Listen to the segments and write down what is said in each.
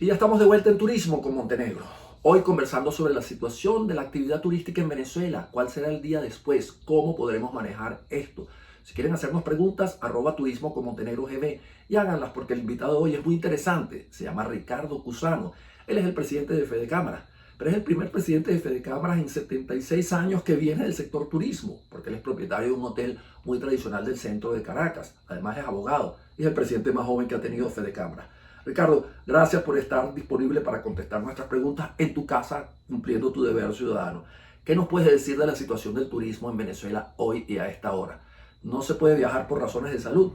Y ya estamos de vuelta en Turismo con Montenegro. Hoy conversando sobre la situación de la actividad turística en Venezuela. ¿Cuál será el día después? ¿Cómo podremos manejar esto? Si quieren hacernos preguntas, @turismo con Montenegro GB y háganlas porque el invitado de hoy es muy interesante. Se llama Ricardo Cusano. Él es el presidente de Fedecámaras, pero es el primer presidente de Fedecámaras en 76 años que viene del sector turismo, porque él es propietario de un hotel muy tradicional del centro de Caracas. Además es abogado y es el presidente más joven que ha tenido Fedecámaras. Ricardo, gracias por estar disponible para contestar nuestras preguntas en tu casa, cumpliendo tu deber ciudadano. ¿Qué nos puedes decir de la situación del turismo en Venezuela hoy y a esta hora? No se puede viajar por razones de salud.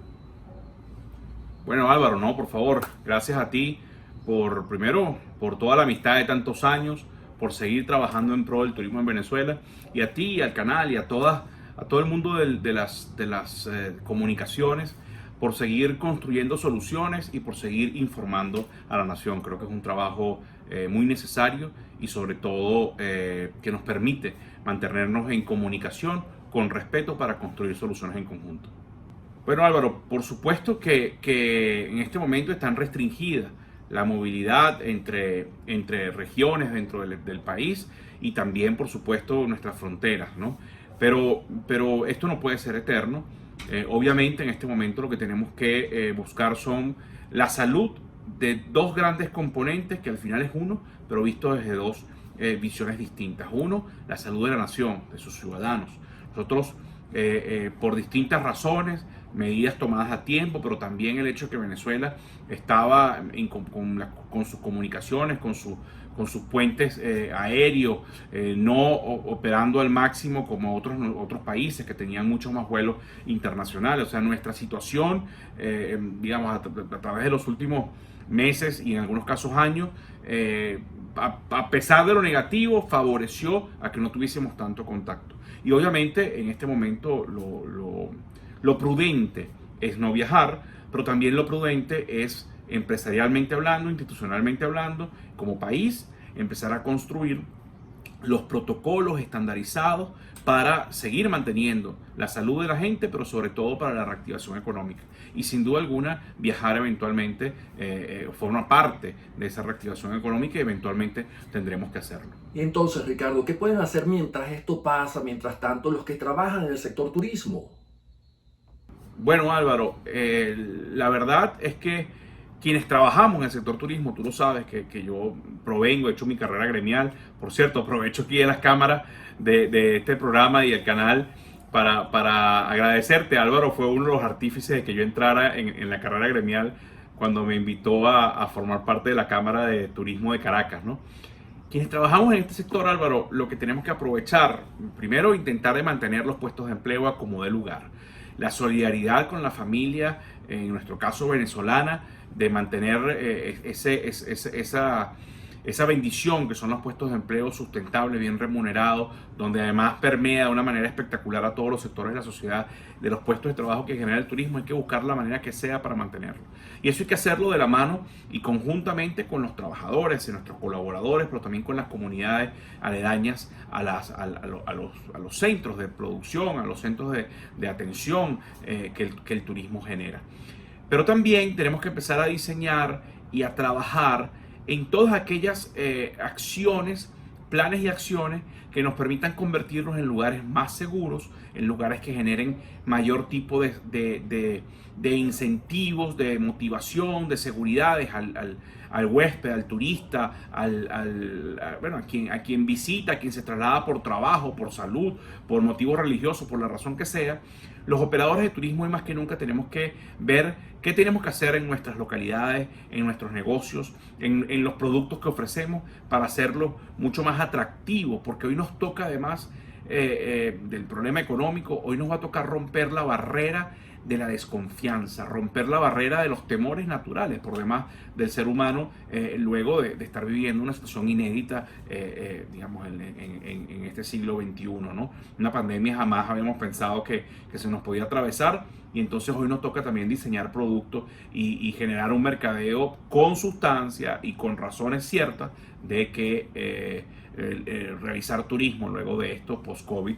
Bueno, Álvaro, no, por favor, gracias a ti primero, por toda la amistad de tantos años, por seguir trabajando en pro del turismo en Venezuela, y a ti, al canal y a todo el mundo de las comunicaciones, por seguir construyendo soluciones y por seguir informando a la nación. Creo que es un trabajo muy necesario y sobre todo que nos permite mantenernos en comunicación con respeto para construir soluciones en conjunto. Bueno, Álvaro, por supuesto que en este momento están restringidas la movilidad entre regiones dentro del país y también, por supuesto, nuestras fronteras, ¿no? Pero esto no puede ser eterno. Obviamente, en este momento lo que tenemos que buscar son la salud de dos grandes componentes, que al final es uno, pero visto desde dos visiones distintas. Uno, la salud de la nación, de sus ciudadanos. Nosotros, por distintas razones, medidas tomadas a tiempo, pero también el hecho de que Venezuela estaba con sus comunicaciones, con sus puentes aéreos, no operando al máximo como otros países que tenían muchos más vuelos internacionales. O sea, nuestra situación, digamos, a través de los últimos meses y en algunos casos años, a pesar de lo negativo, favoreció a que no tuviésemos tanto contacto. Y obviamente en este momento lo prudente es no viajar, pero también lo prudente es, empresarialmente hablando, institucionalmente hablando, como país, empezar a construir los protocolos estandarizados para seguir manteniendo la salud de la gente, pero sobre todo para la reactivación económica. Y sin duda alguna, viajar eventualmente forma parte de esa reactivación económica y eventualmente tendremos que hacerlo. Y entonces, Ricardo, ¿qué pueden hacer mientras esto pasa, mientras tanto, los que trabajan en el sector turismo? Bueno, Álvaro, la verdad es que quienes trabajamos en el sector turismo, tú lo sabes que yo provengo, he hecho mi carrera gremial. Por cierto, aprovecho aquí de las cámaras de este programa y el canal para agradecerte. Álvaro fue uno de los artífices de que yo entrara en la carrera gremial cuando me invitó a formar parte de la Cámara de Turismo de Caracas, ¿no? Quienes trabajamos en este sector, Álvaro, lo que tenemos que aprovechar, primero, intentar de mantener los puestos de empleo a como dé lugar. La solidaridad con la familia, en nuestro caso venezolana, de mantener esa bendición que son los puestos de empleo sustentables, bien remunerados, donde además permea de una manera espectacular a todos los sectores de la sociedad, de los puestos de trabajo que genera el turismo. Hay que buscar la manera que sea para mantenerlo. Y eso hay que hacerlo de la mano y conjuntamente con los trabajadores y nuestros colaboradores, pero también con las comunidades aledañas a los centros de producción, a los centros de atención que el turismo genera. Pero también tenemos que empezar a diseñar y a trabajar en todas aquellas acciones, planes y acciones que nos permitan convertirnos en lugares más seguros, en lugares que generen mayor tipo de incentivos, de motivación, de seguridades al huésped, al turista, a quien visita, a quien se traslada por trabajo, por salud, por motivos religiosos, por la razón que sea. Los operadores de turismo hoy más que nunca tenemos que ver qué tenemos que hacer en nuestras localidades, en nuestros negocios, en los productos que ofrecemos para hacerlo mucho más atractivo, porque hoy nos toca además del problema económico, hoy nos va a tocar romper la barrera de la desconfianza, romper la barrera de los temores naturales por demás del ser humano, luego de estar viviendo una situación inédita, digamos, en este siglo XXI, ¿no? Una pandemia jamás habíamos pensado que se nos podía atravesar, y entonces hoy nos toca también diseñar productos y generar un mercadeo con sustancia y con razones ciertas de que realizar turismo luego de esto, post-COVID,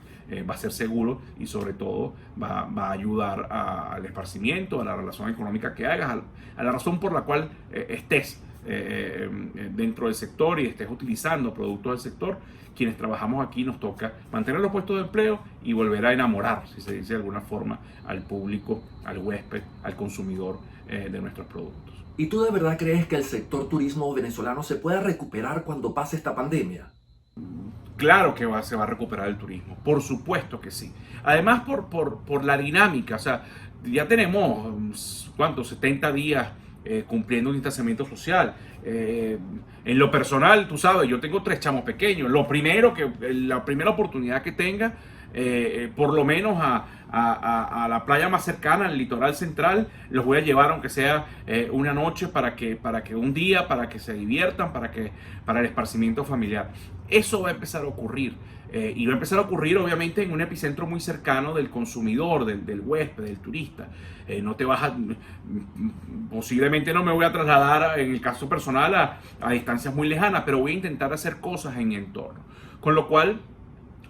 va a ser seguro y sobre todo va a ayudar al esparcimiento, a la relación económica que hagas, a la razón por la cual estés dentro del sector y estés utilizando productos del sector, quienes trabajamos aquí nos toca mantener los puestos de empleo y volver a enamorar, si se dice de alguna forma, al público, al huésped, al consumidor de nuestros productos. ¿Y tú de verdad crees que el sector turismo venezolano se pueda recuperar cuando pase esta pandemia? Claro que se va a recuperar el turismo, por supuesto que sí. Además por la dinámica, o sea, ya tenemos, ¿cuántos? 70 días cumpliendo un distanciamiento social. En lo personal, tú sabes, yo tengo 3 chamos pequeños. La primera oportunidad que tenga, por lo menos a la playa más cercana, al litoral central, los voy a llevar aunque sea una noche para que un día, para que se diviertan, para el esparcimiento familiar. Eso va a empezar a ocurrir. Y va a empezar a ocurrir obviamente en un epicentro muy cercano del consumidor, del huésped, del turista. Posiblemente no me voy a trasladar en el caso personal a distancias muy lejanas, pero voy a intentar hacer cosas en mi entorno. Con lo cual,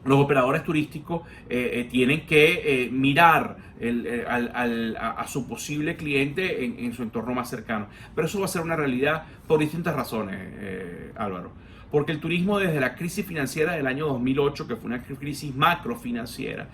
los operadores turísticos tienen que mirar a su posible cliente en su entorno más cercano. Pero eso va a ser una realidad por distintas razones, Álvaro. Porque el turismo desde la crisis financiera del año 2008, que fue una crisis macrofinanciera,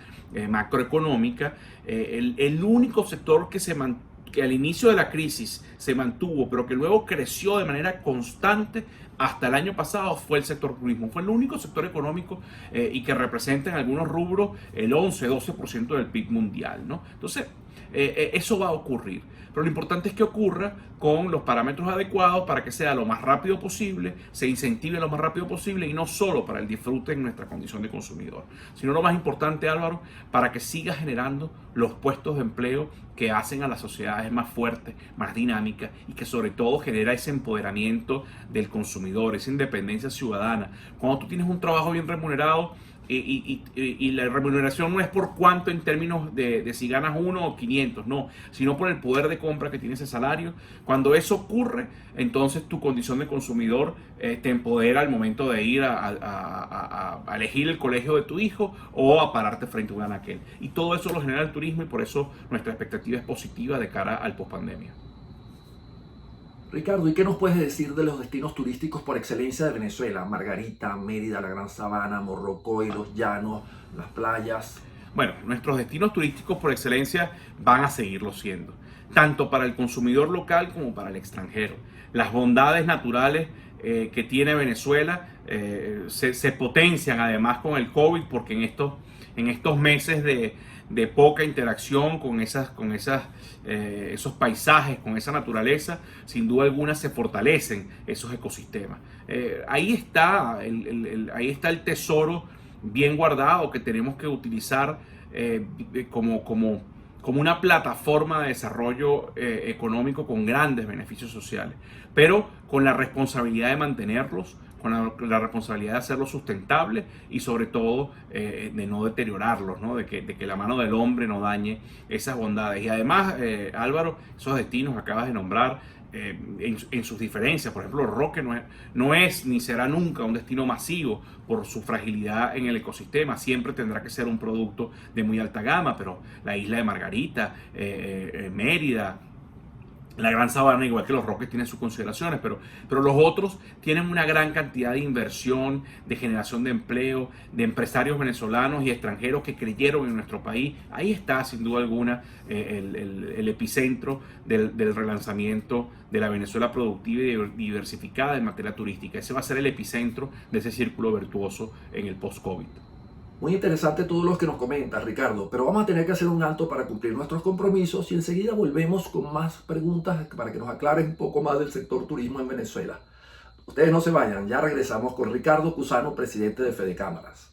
macroeconómica, el único sector que al inicio de la crisis se mantuvo, pero que luego creció de manera constante hasta el año pasado, fue el sector turismo. Fue el único sector económico y que representa en algunos rubros el 11-12% del PIB mundial, ¿no? Entonces, eso va a ocurrir. Pero lo importante es que ocurra con los parámetros adecuados para que sea lo más rápido posible, se incentive lo más rápido posible y no solo para el disfrute en nuestra condición de consumidor, sino lo más importante, Álvaro, para que siga generando los puestos de empleo que hacen a las sociedades más fuertes, más dinámicas y que sobre todo genera ese empoderamiento del consumidor, esa independencia ciudadana. Cuando tú tienes un trabajo bien remunerado, y la remuneración no es por cuánto en términos de si ganas 1 o 500, no, sino por el poder de compra que tiene ese salario. Cuando eso ocurre, entonces tu condición de consumidor te empodera al momento de ir a elegir el colegio de tu hijo o a pararte frente a un anaquel. Y todo eso lo genera el turismo y por eso nuestra expectativa es positiva de cara al pospandemia. Ricardo, ¿y qué nos puedes decir de los destinos turísticos por excelencia de Venezuela? Margarita, Mérida, la Gran Sabana, Morrocoy, los llanos, las playas. Bueno, nuestros destinos turísticos por excelencia van a seguirlo siendo, tanto para el consumidor local como para el extranjero. Las bondades naturales que tiene Venezuela se potencian además con el COVID, porque en estos meses de poca interacción con esos paisajes, con esa naturaleza, sin duda alguna se fortalecen esos ecosistemas. Ahí está el tesoro bien guardado que tenemos que utilizar como una plataforma de desarrollo económico con grandes beneficios sociales, pero con la responsabilidad de mantenerlos, con la responsabilidad de hacerlos sustentables y sobre todo de no deteriorarlos, ¿no? De que la mano del hombre no dañe esas bondades. Y además, Álvaro, esos destinos que acabas de nombrar, en sus diferencias, por ejemplo, Roque no es ni será nunca un destino masivo por su fragilidad en el ecosistema, siempre tendrá que ser un producto de muy alta gama, pero la isla de Margarita, Mérida, la Gran Sabana, igual que los Roques, tienen sus consideraciones, pero los otros tienen una gran cantidad de inversión, de generación de empleo, de empresarios venezolanos y extranjeros que creyeron en nuestro país. Ahí está, sin duda alguna, el epicentro del relanzamiento de la Venezuela productiva y diversificada en materia turística. Ese va a ser el epicentro de ese círculo virtuoso en el post-COVID. Muy interesante todo lo que nos comentas, Ricardo, pero vamos a tener que hacer un alto para cumplir nuestros compromisos y enseguida volvemos con más preguntas para que nos aclaren un poco más del sector turismo en Venezuela. Ustedes no se vayan, ya regresamos con Ricardo Cusano, presidente de Fede Cámaras.